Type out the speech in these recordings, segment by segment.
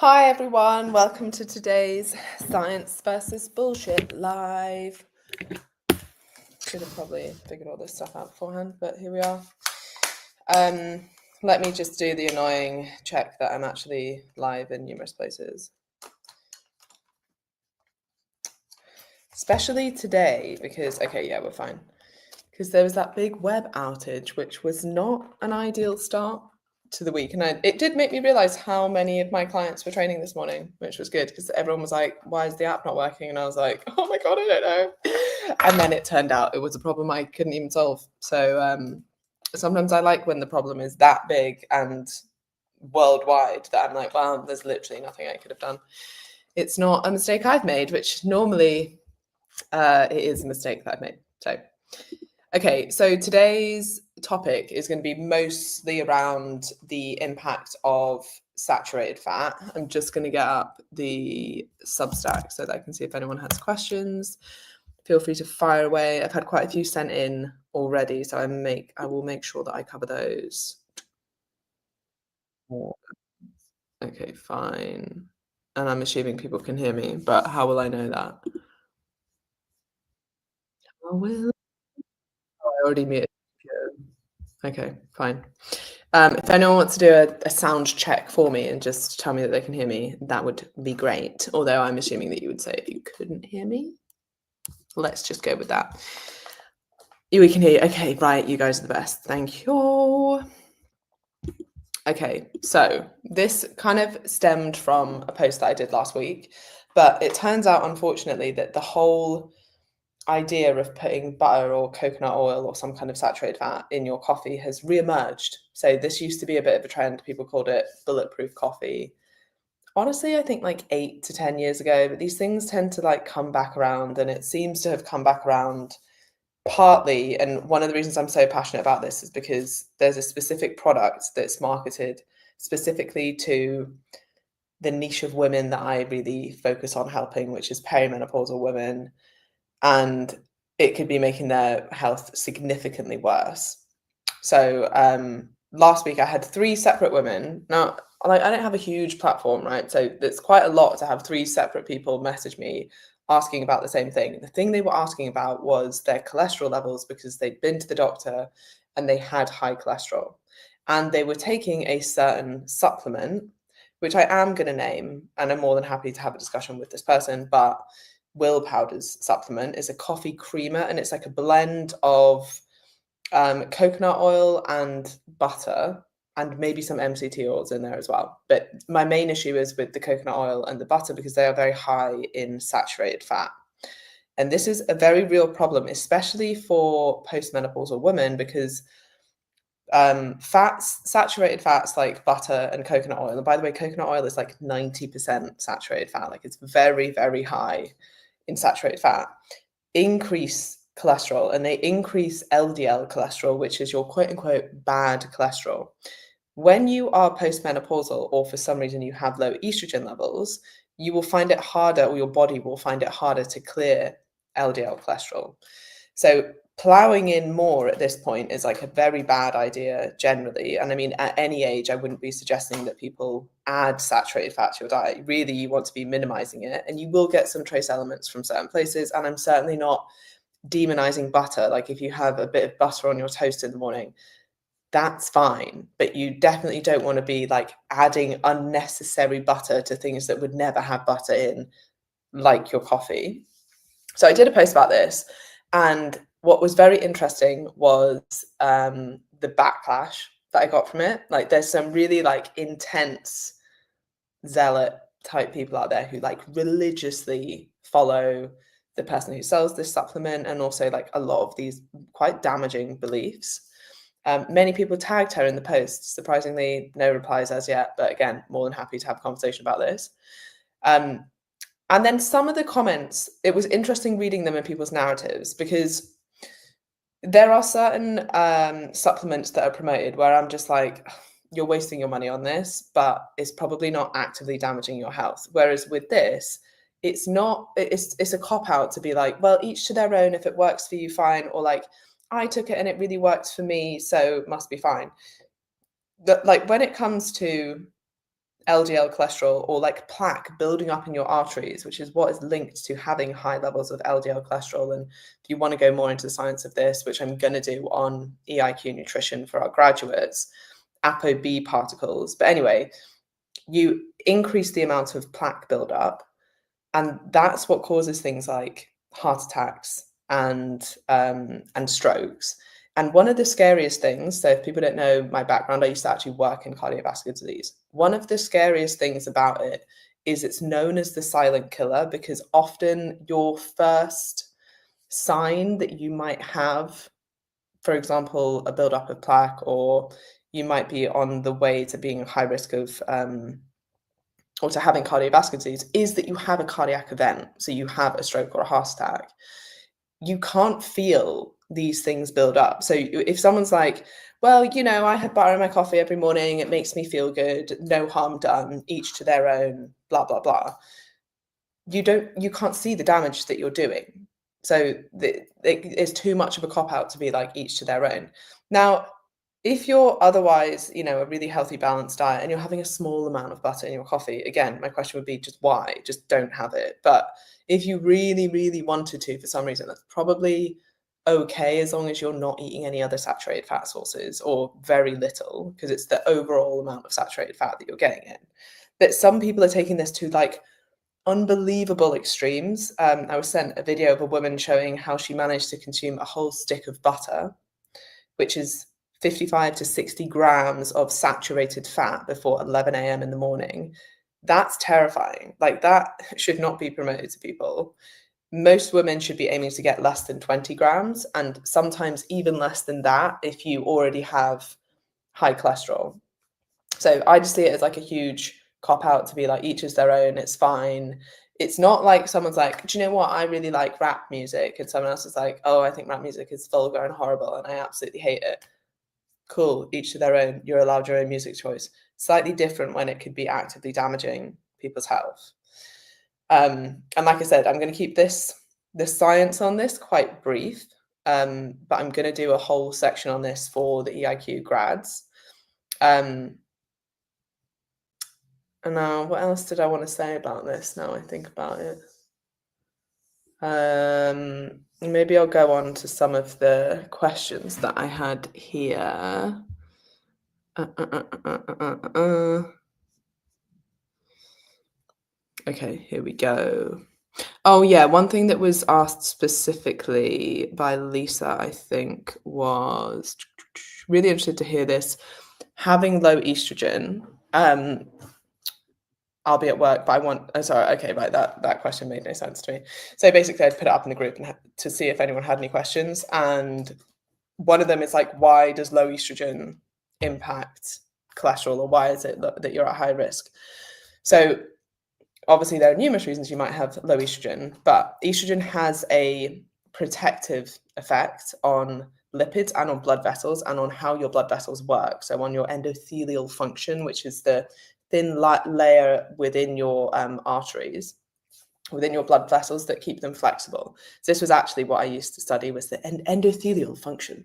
Hi everyone, welcome to today's Science versus Bullshit live. Should have probably figured all this stuff out beforehand, but here we are. Let me just do the annoying check that I'm actually live in numerous places. Especially today, because, okay, yeah, we're fine. Because there was that big web outage, which was not an ideal start to the week. And it did make me realize how many of my clients were training this morning, which was good because everyone was like, why is the app not working? And I was like, oh my God, I don't know. And then it turned out it was a problem I couldn't even solve. So sometimes I like when the problem is that big and worldwide that I'm like, wow, there's literally nothing I could have done. It's not a mistake I've made, which normally it is a mistake that I've made. So okay, so today's topic is going to be mostly around the impact of saturated fat. I'm just going to get up the Substack so that I can see if anyone has questions. Feel free to fire away. I've had quite a few sent in already, so I will make sure that I cover those. Okay, fine. And I'm assuming people can hear me, but how will I know that? How will I already muted? Okay, fine. If anyone wants to do a sound check for me and just tell me that they can hear me, that would be great. Although I'm assuming that you would say if you couldn't hear me. Let's just go with that. We can hear you. Okay, right, you guys are the best. Thank you. Okay, so this kind of stemmed from a post that I did last week, but it turns out, unfortunately, that the whole idea of putting butter or coconut oil or some kind of saturated fat in your coffee has re-emerged. So this used to be a bit of a trend. People called it bulletproof coffee. Honestly, I think like 8 to 10 years ago, but these things tend to like come back around, and it seems to have come back around partly. And one of the reasons I'm so passionate about this is because there's a specific product that's marketed specifically to the niche of women that I really focus on helping, which is perimenopausal women, and it could be making their health significantly worse. So last week I had 3 separate women. Now, like, I don't have a huge platform, right? So it's quite a lot to have 3 separate people message me asking about the same thing. The thing they were asking about was their cholesterol levels because they'd been to the doctor and they had high cholesterol. And they were taking a certain supplement, which I am going to name, and I'm more than happy to have a discussion with this person, but Will Powder's supplement is a coffee creamer, and it's like a blend of coconut oil and butter, and maybe some MCT oils in there as well. But my main issue is with the coconut oil and the butter because they are very high in saturated fat. And this is a very real problem, especially for postmenopausal women, because saturated fats like butter and coconut oil, and by the way, coconut oil is like 90% saturated fat, like it's very, very high in saturated fat, increase cholesterol, and they increase LDL cholesterol, which is your quote unquote bad cholesterol. When you are postmenopausal, or for some reason you have low estrogen levels, you will find it harder, or your body will find it harder to clear LDL cholesterol. So plowing in more at this point is like a very bad idea generally. And I mean, at any age, I wouldn't be suggesting that people add saturated fat to your diet. Really, you want to be minimizing it, and you will get some trace elements from certain places. And I'm certainly not demonizing butter. Like if you have a bit of butter on your toast in the morning, that's fine. But you definitely don't want to be like adding unnecessary butter to things that would never have butter in, like your coffee. So I did a post about this, and what was very interesting was the backlash that I got from it. Like there's some really like intense zealot type people out there who like religiously follow the person who sells this supplement, and also like a lot of these quite damaging beliefs. Many people tagged her in the post. Surprisingly, no replies as yet, but again, more than happy to have a conversation about this. And then some of the comments, it was interesting reading them in people's narratives, because there are certain supplements that are promoted where I'm just like, you're wasting your money on this, but it's probably not actively damaging your health. Whereas with this, it's not, it's a cop out to be like, well, each to their own. If it works for you, fine. Or like, I took it and it really worked for me, so it must be fine. But like when it comes to LDL cholesterol or like plaque building up in your arteries, which is what is linked to having high levels of LDL cholesterol. And if you want to go more into the science of this, which I'm going to do on EIQ nutrition for our graduates, ApoB particles. But anyway, you increase the amount of plaque buildup, and that's what causes things like heart attacks and strokes. And one of the scariest things, so if people don't know my background, I used to actually work in cardiovascular disease. One of the scariest things about it is it's known as the silent killer, because often your first sign that you might have, for example, a buildup of plaque, or you might be on the way to being high risk of or to having cardiovascular disease, is that you have a cardiac event. So you have a stroke or a heart attack. You can't feel these things build up. So if someone's like, well, you know, I have butter in my coffee every morning, it makes me feel good, no harm done, each to their own, blah, blah, blah. You can't see the damage that you're doing. So it's too much of a cop-out to be like each to their own. Now, if you're otherwise, you know, a really healthy, balanced diet and you're having a small amount of butter in your coffee, again, my question would be just why? Just don't have it. But if you really, really wanted to, for some reason, that's probably okay, as long as you're not eating any other saturated fat sources, or very little, because it's the overall amount of saturated fat that you're getting in. But some people are taking this to like unbelievable extremes. I was sent a video of a woman showing how she managed to consume a whole stick of butter, which is 55 to 60 grams of saturated fat before 11 a.m. in the morning. That's terrifying. Like, that should not be promoted to people. Most women should be aiming to get less than 20 grams, and sometimes even less than that if you already have high cholesterol. So I just see it as like a huge cop out to be like, each is their own, it's fine. It's not like someone's like, do you know what, I really like rap music, and someone else is like, oh, I think rap music is vulgar and horrible and I absolutely hate it. Cool, each to their own. You're allowed your own music choice. Slightly different when it could be actively damaging people's health. And like I said, I'm going to keep the science on this quite brief, but I'm going to do a whole section on this for the EIQ grads. And now, what else did I want to say about this now I think about it? Maybe I'll go on to some of the questions that I had here. Okay, here we go. Oh yeah, one thing that was asked specifically by Lisa, I think, was really interested to hear this. Having low estrogen, I'll be at work, but I want, oh, sorry, okay, right, that question made no sense to me. So basically I'd put it up in the group and to see if anyone had any questions. And one of them is like, why does low estrogen impact cholesterol, or why is it that you're at high risk? So obviously there are numerous reasons you might have low estrogen, but estrogen has a protective effect on lipids and on blood vessels and on how your blood vessels work. So on your endothelial function, which is the thin layer within your arteries, within your blood vessels that keep them flexible. So this was actually what I used to study, was the endothelial function.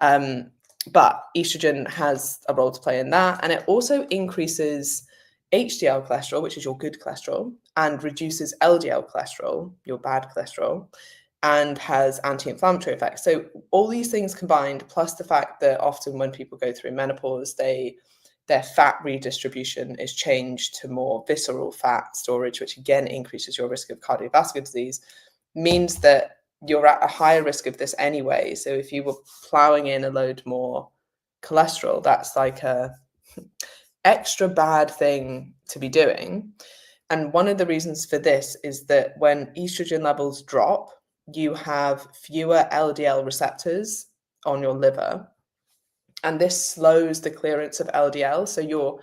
But estrogen has a role to play in that, and it also increases HDL cholesterol, which is your good cholesterol, and reduces LDL cholesterol, your bad cholesterol, and has anti-inflammatory effects. So all these things combined, plus the fact that often when people go through menopause, their fat redistribution is changed to more visceral fat storage, which again increases your risk of cardiovascular disease, means that you're at a higher risk of this anyway. So if you were plowing in a load more cholesterol, that's like a extra bad thing to be doing. And one of the reasons for this is that when estrogen levels drop, you have fewer LDL receptors on your liver, and this slows the clearance of LDL, so you're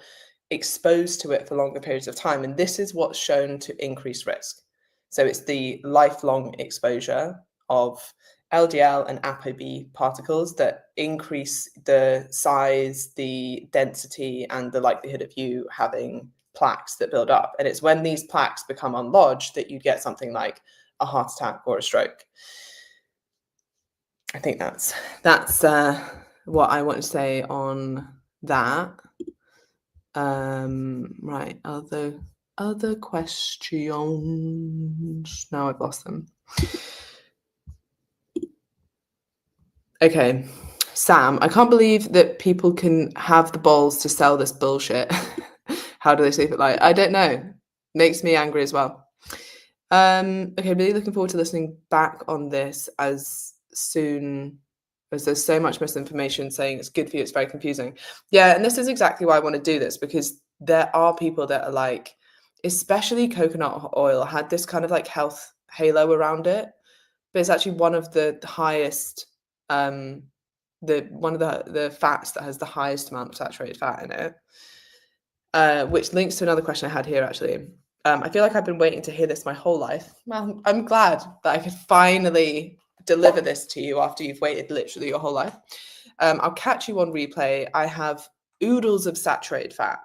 exposed to it for longer periods of time, and this is what's shown to increase risk. So it's the lifelong exposure of LDL and ApoB particles that increase the size, the density, and the likelihood of you having plaques that build up. And it's when these plaques become unlodged that you get something like a heart attack or a stroke. I think that's what I want to say on that. Right, other questions. Now I've lost them. Okay, Sam, I can't believe that people can have the balls to sell this bullshit. How do they sleep at night? I don't know. Makes me angry as well. Okay, really looking forward to listening back on this as soon as there's so much misinformation saying it's good for you, it's very confusing. Yeah, and this is exactly why I want to do this, because there are people that are like, especially coconut oil had this kind of like health halo around it, but it's actually one of the highest one of the fats that has the highest amount of saturated fat in it. Which links to another question I had here, actually. I feel like I've been waiting to hear this my whole life. Well, I'm glad that I could finally deliver this to you after you've waited literally your whole life. I'll catch you on replay. I have oodles of saturated fat.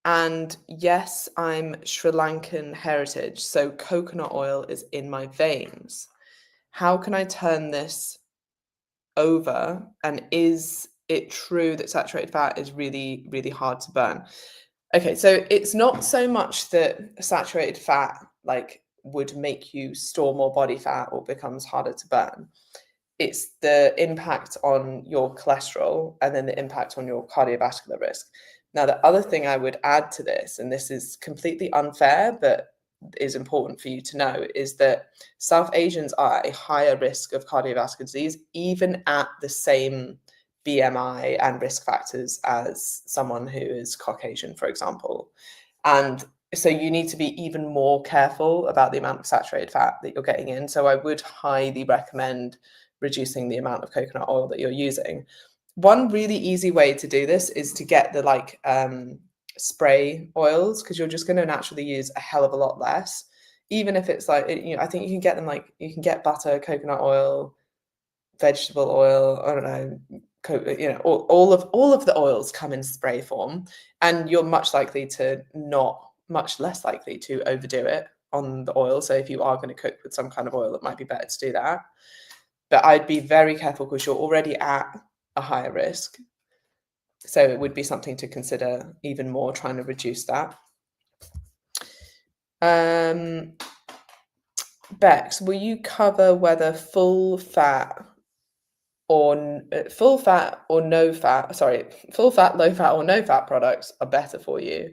And yes, I'm Sri Lankan heritage, so coconut oil is in my veins. How can I turn this over? And is it true that saturated fat is really, really hard to burn? Okay, so it's not so much that saturated fat like would make you store more body fat or becomes harder to burn. It's the impact on your cholesterol and then the impact on your cardiovascular risk. Now, the other thing I would add to this, and this is completely unfair, but is important for you to know, is that South Asians are at a higher risk of cardiovascular disease, even at the same BMI and risk factors as someone who is Caucasian, for example. And so you need to be even more careful about the amount of saturated fat that you're getting in. So I would highly recommend reducing the amount of coconut oil that you're using. One really easy way to do this is to get the spray oils, because you're just going to naturally use a hell of a lot less. Even if it's like, I think you can get them you can get butter, coconut oil, vegetable oil, I don't know, all of the oils come in spray form, and you're much less likely to overdo it on the oil. So if you are going to cook with some kind of oil, it might be better to do that. But I'd be very careful because you're already at a higher risk. So it would be something to consider even more, trying to reduce that. Bex, will you cover whether full fat, low fat, low fat products are better for you?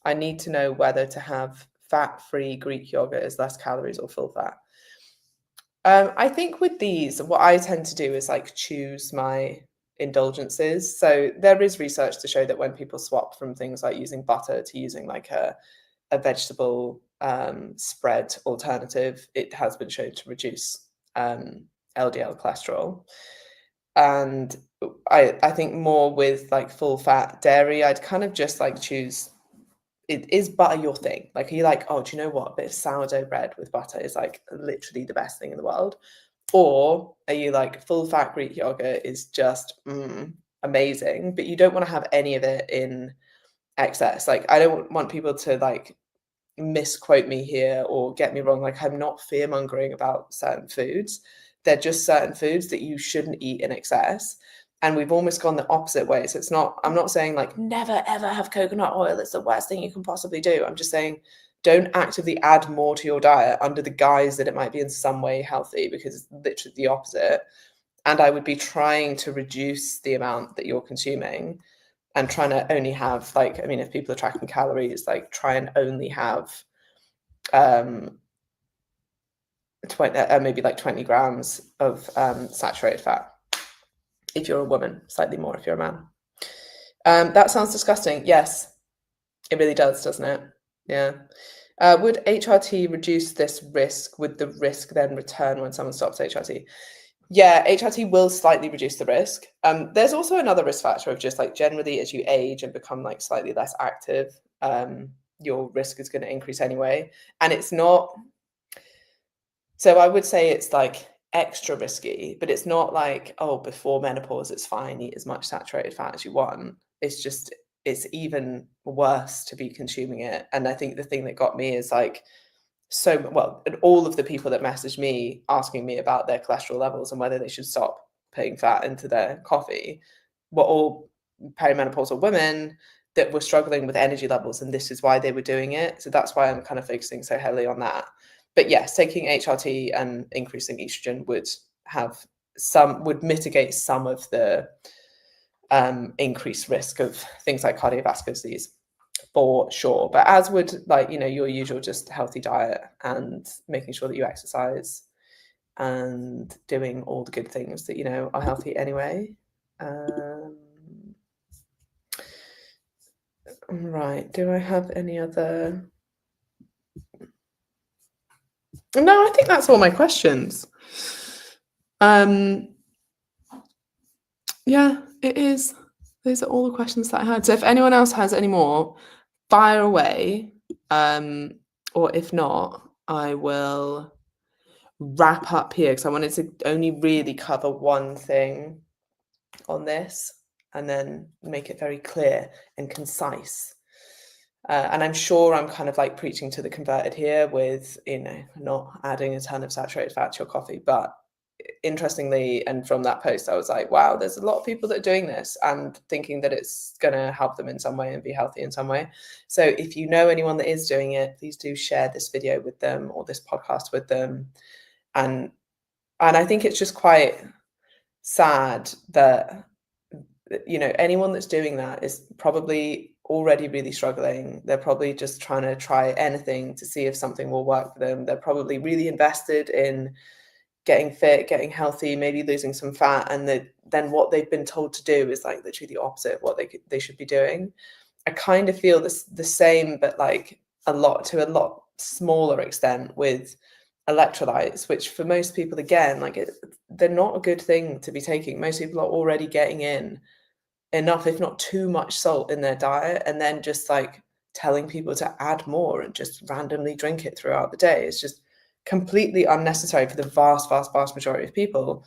I need to know whether to have fat-free Greek yogurt is less calories or full fat. I think with these, what I tend to do is choose my indulgences. So there is research to show that when people swap from things like using butter to using a vegetable spread alternative, it has been shown to reduce LDL cholesterol. And I think more with full fat dairy, I'd kind of just choose, is butter your thing? Are you oh, do you know what? A bit of sourdough bread with butter is literally the best thing in the world. Or are you full fat Greek yogurt is just amazing, but you don't want to have any of it in excess. I don't want people to misquote me here or get me wrong. I'm not fear mongering about certain foods. They're just certain foods that you shouldn't eat in excess. And we've almost gone the opposite way. So I'm not saying never ever have coconut oil. It's the worst thing you can possibly do. I'm just saying don't actively add more to your diet under the guise that it might be in some way healthy, because it's literally the opposite. And I would be trying to reduce the amount that you're consuming and trying to only have if people are tracking calories, try and only have 20 grams of saturated fat if you're a woman, slightly more if you're a man. That sounds disgusting. Yes, it really does, doesn't it? Yeah. Would HRT reduce this risk? Would the risk then return when someone stops HRT? Yeah, HRT will slightly reduce the risk. There's also another risk factor of just generally as you age and become slightly less active, your risk is going to increase anyway. And it's not, so I would say it's extra risky, but it's not oh, before menopause, it's fine, eat as much saturated fat as you want. It's just, it's even worse to be consuming it. And I think the thing that got me is and all of the people that messaged me asking me about their cholesterol levels and whether they should stop putting fat into their coffee were all perimenopausal women that were struggling with energy levels, and this is why they were doing it. So that's why I'm kind of focusing so heavily on that. But yes, taking HRT and increasing estrogen would mitigate some of the increased risk of things like cardiovascular disease, for sure. But as would, like, your usual just healthy diet and making sure that you exercise and doing all the good things that are healthy anyway. Right, do I have any other? No, I think that's all my questions. Yeah, it is. Those are all the questions that I had. So if anyone else has any more, fire away. Or if not, I will wrap up here because I wanted to only really cover one thing on this and then make it very clear and concise. And I'm sure I'm kind of like preaching to the converted here with, not adding a ton of saturated fat to your coffee. But interestingly, and from that post, I was like, wow, there's a lot of people that are doing this and thinking that it's going to help them in some way and be healthy in some way. So if you know anyone that is doing it, please do share this video with them or this podcast with them. And I think it's just quite sad that anyone that's doing that is probably already really struggling. They're probably just trying to try anything to see if something will work for them. They're probably really invested in getting fit, getting healthy, maybe losing some fat, and then what they've been told to do is like literally the opposite of what they should be doing. I kind of feel the same, but like to a lot smaller extent with electrolytes, which for most people, again, like they're not a good thing to be taking. Most people are already getting in enough, if not too much, salt in their diet, and then just like telling people to add more and just randomly drink it throughout the day. It's just completely unnecessary for the vast majority of people.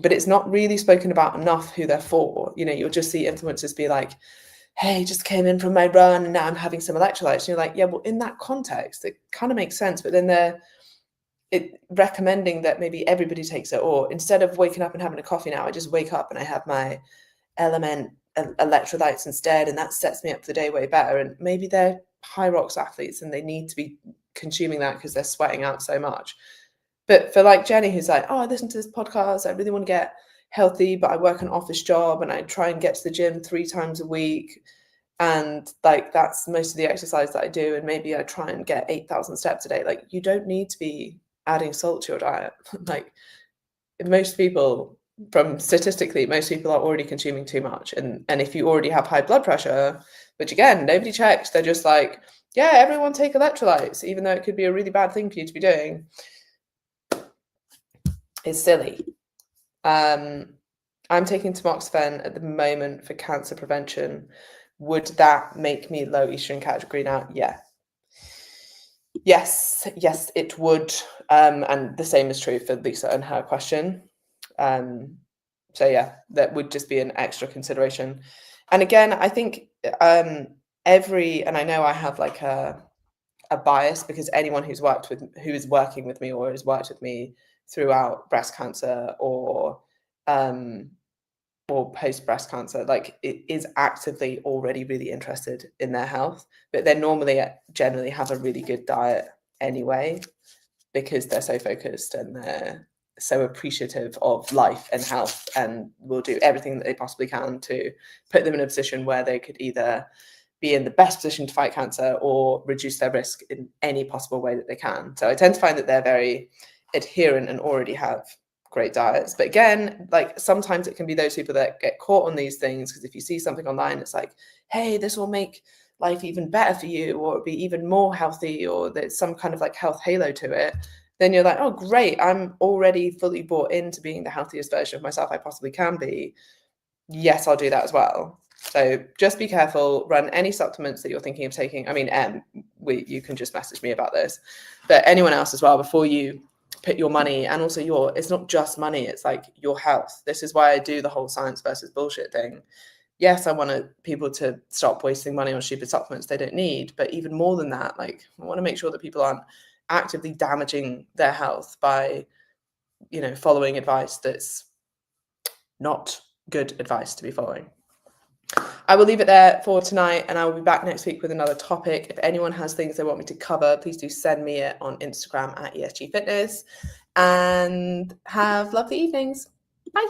But it's not really spoken about enough who they're for. You'll just see influencers be like, hey, just came in from my run and now I'm having some electrolytes. And you're like, yeah, well, in that context, it kind of makes sense. But then they're recommending that maybe everybody takes it, or instead of waking up and having a coffee now, I just wake up and I have my Element electrolytes instead, and that sets me up for the day way better. And maybe they're high rocks athletes and they need to be consuming that because they're sweating out so much. But for like Jenny, who's like, oh, I listen to this podcast, I really want to get healthy, but I work an office job and I try and get to the gym 3 times a week, and like that's most of the exercise that I do, and maybe I try and get 8,000 steps a day. Like, you don't need to be adding salt to your diet. Like, most people, statistically, most people are already consuming too much. And if you already have high blood pressure, which again, nobody checks, they're just like, yeah, everyone take electrolytes, even though it could be a really bad thing for you to be doing. It's silly. I'm taking tamoxifen at the moment for cancer prevention. Would that make me low estrogen category now? Yeah. Yes, it would. And the same is true for Lisa and her question. So yeah, that would just be an extra consideration. And again, I think and I know I have like a bias, because anyone who is working with me or has worked with me throughout breast cancer or post breast cancer, like, it is actively already really interested in their health, but they generally have a really good diet anyway, because they're so focused and they're so appreciative of life and health, and will do everything that they possibly can to put them in a position where they could either be in the best position to fight cancer or reduce their risk in any possible way that they can. So I tend to find that they're very adherent and already have great diets. But again, like, sometimes it can be those people that get caught on these things, because if you see something online, it's like, hey, this will make life even better for you, or be even more healthy, or there's some kind of like health halo to it, then you're like, oh, great, I'm already fully bought into being the healthiest version of myself I possibly can be. Yes, I'll do that as well. So just be careful. Run any supplements that you're thinking of taking. I mean, you can just message me about this, but anyone else as well, before you put your money, and also it's not just money, it's like your health. This is why I do the whole science versus bullshit thing. Yes, I want people to stop wasting money on stupid supplements they don't need, but even more than that, like, I want to make sure that people aren't actively damaging their health by, following advice that's not good advice to be following. I will leave it there for tonight, and I will be back next week with another topic. If anyone has things they want me to cover, please do send me it on Instagram at ESG Fitness, and have lovely evenings. Bye.